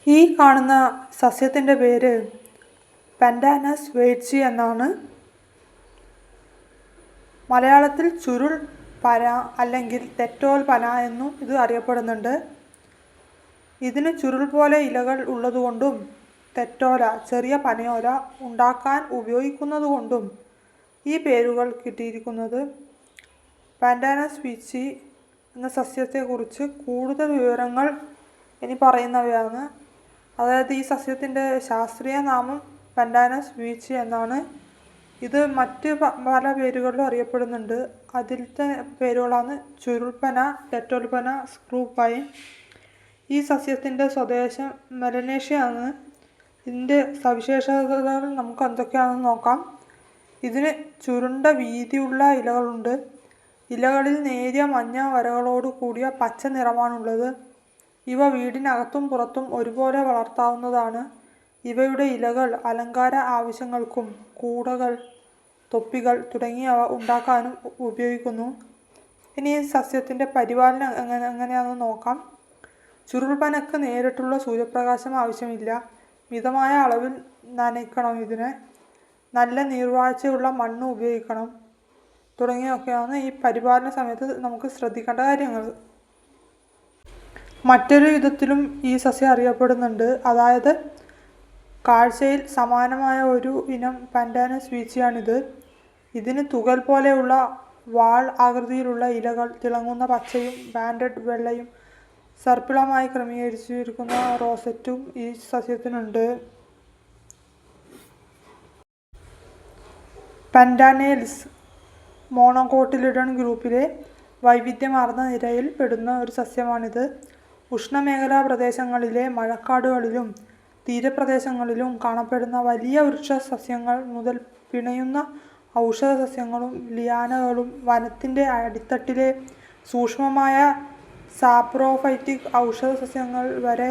ഈ കാണുന്ന സസ്യത്തിൻ്റെ പേര് പാൻഡാനസ് വെയ്റ്റ്സി എന്നാണ്. മലയാളത്തിൽ ചുരുൾ പന അല്ലെങ്കിൽ തെറ്റോൽപ്പന എന്നും ഇത് അറിയപ്പെടുന്നുണ്ട്. ഇതിന് ചുരുൾ പോലെ ഇലകൾ ഉള്ളതുകൊണ്ടും തെറ്റോല ചെറിയ പനയോല ഉണ്ടാക്കാൻ ഉപയോഗിക്കുന്നതുകൊണ്ടും ഈ പേരുകൾ കിട്ടിയിരിക്കുന്നത്. പാൻഡാനസ് വെയ്റ്റ്സി എന്ന സസ്യത്തെക്കുറിച്ച് കൂടുതൽ വിവരങ്ങൾ ഇനി പറയുന്നവയാണ്. അതായത് ഈ സസ്യത്തിൻ്റെ ശാസ്ത്രീയ നാമം പാൻഡാനസ് വെയ്റ്റ്സി എന്നാണ്. ഇത് മറ്റ് പല പേരുകളിലും അറിയപ്പെടുന്നുണ്ട്. അതിലത്തെ പേരുകളാണ് ചുരുൾപ്പന, തെറ്റോൽപ്പന, സ്ക്രൂ പൈൻ. ഈ സസ്യത്തിൻ്റെ സ്വദേശം മെലനേഷ്യ ആണ്. ഇതിൻ്റെ സവിശേഷതകൾ നമുക്ക് എന്തൊക്കെയാണെന്ന് നോക്കാം. ഇതിന് ചുരുണ്ട വീതിയുള്ള ഇലകളുണ്ട്. ഇലകളിൽ നേരിയ മഞ്ഞ വരകളോട് കൂടിയ പച്ച നിറമാണുള്ളത്. ഇവ വീടിനകത്തും പുറത്തും ഒരുപോലെ വളർത്താവുന്നതാണ്. ഇവയുടെ ഇലകൾ അലങ്കാര ആവശ്യങ്ങൾക്കും കൂടകൾ, തൊപ്പികൾ തുടങ്ങിയവ ഉണ്ടാക്കാനും ഉപയോഗിക്കുന്നു. ഇനി ഈ സസ്യത്തിൻ്റെ പരിപാലനം എങ്ങനെയാണെന്ന് നോക്കാം. ചുരുൾപ്പനക്ക് നേരിട്ടുള്ള സൂര്യപ്രകാശം ആവശ്യമില്ല. മിതമായ അളവിൽ നനയ്ക്കണം. ഇതിനെ നല്ല നീർവാഴ്ചയുള്ള മണ്ണ് ഉപയോഗിക്കണം. തുടങ്ങിയൊക്കെയാണ് ഈ പരിപാലന സമയത്ത് നമുക്ക് ശ്രദ്ധിക്കേണ്ട കാര്യങ്ങൾ. മറ്റൊരു വിധത്തിലും ഈ സസ്യം അറിയപ്പെടുന്നുണ്ട്. അതായത് കാഴ്ചയിൽ സമാനമായ ഒരു ഇനം പാൻഡാനസ് വെയ്റ്റ്സിയാണിത്. ഇതിന് തുകൽ പോലെയുള്ള വാൾ ആകൃതിയിലുള്ള ഇലകൾ, തിളങ്ങുന്ന പച്ചയും ബാൻഡഡ് വെള്ളയും സർപ്പിളമായി ക്രമീകരിച്ചിരിക്കുന്ന റോസറ്റും ഈ സസ്യത്തിനുണ്ട്. പാൻഡാനേൽസ് മോണോകോട്ടിലിഡൺ ഗ്രൂപ്പിലെ വൈവിധ്യമാർന്ന നിരയിൽ പെടുന്ന ഒരു സസ്യമാണിത്. ഉഷ്ണമേഖലാ പ്രദേശങ്ങളിലെ മഴക്കാടുകളിലും തീരപ്രദേശങ്ങളിലും കാണപ്പെടുന്ന വലിയ വൃക്ഷ സസ്യങ്ങൾ മുതൽ പിണയുന്ന ഔഷധ സസ്യങ്ങളും ലിയാനകളും വനത്തിൻ്റെ അടിത്തട്ടിലെ സൂക്ഷ്മമായ സാപ്രോഫൈറ്റിക് ഔഷധ സസ്യങ്ങൾ വരെ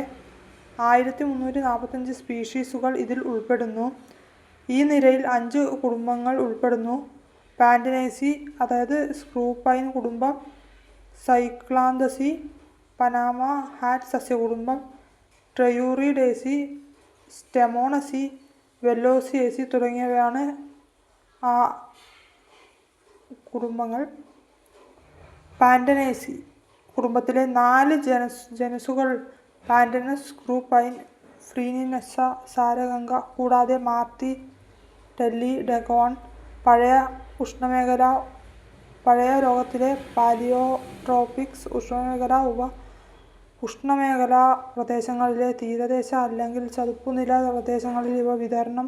1345 സ്പീഷീസുകൾ ഇതിൽ ഉൾപ്പെടുന്നു. ഈ നിരയിൽ 5 കുടുംബങ്ങൾ ഉൾപ്പെടുന്നു. പാൻഡനേസി അതായത് സ്ക്രൂ പൈൻ കുടുംബം, സൈക്ലാന്തസി, പനാമ ഹാറ്റ് സസ്യകുടുംബം, ട്രയൂറിഡേസി, സ്റ്റെമോണസി, വെല്ലോസിയേസി തുടങ്ങിയവയാണ് ആ കുടുംബങ്ങൾ. പാൻഡനേസി കുടുംബത്തിലെ 4 ജനുസുകൾ പാൻഡനസ്, സ്ക്രൂ പൈൻ, ഫ്രീനിനസ്സ, സാരഗംഗ കൂടാതെ മാർത്തി, ടെല്ലി, ഡെഗോൺ. പഴയ ലോകത്തിലെ പാലിയോട്രോപിക്സ് ഉഷ്ണമേഖലാ പ്രദേശങ്ങളിലെ തീരദേശ അല്ലെങ്കിൽ ചതുപ്പുനില പ്രദേശങ്ങളിൽ ഇവ വിതരണം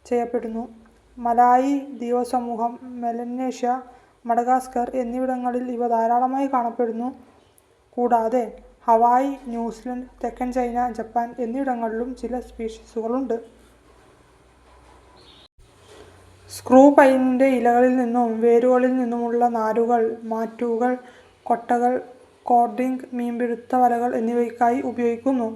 ചെയ്യപ്പെടുന്നു. മലായി ദ്വീപസമൂഹം, മെലനേഷ്യ, മഡഗാസ്കർ എന്നിവിടങ്ങളിൽ ഇവ ധാരാളമായി കാണപ്പെടുന്നു. കൂടാതെ ഹവായ്, ന്യൂസിലൻഡ്, തെക്കൻ ചൈന, ജപ്പാൻ എന്നിവിടങ്ങളിലും ചില സ്പീഷീസുകളുണ്ട്. സ്ക്രൂ പൈനിൻ്റെ ഇലകളിൽ നിന്നും വേരുകളിൽ നിന്നുമുള്ള നാരുകൾ മാറ്റുകൾ, കൊട്ടകൾ, കോർഡിംഗ്, മീൻപിടുത്ത വലകൾ എന്നിവയ്ക്കായി ഉപയോഗിക്കുന്നു.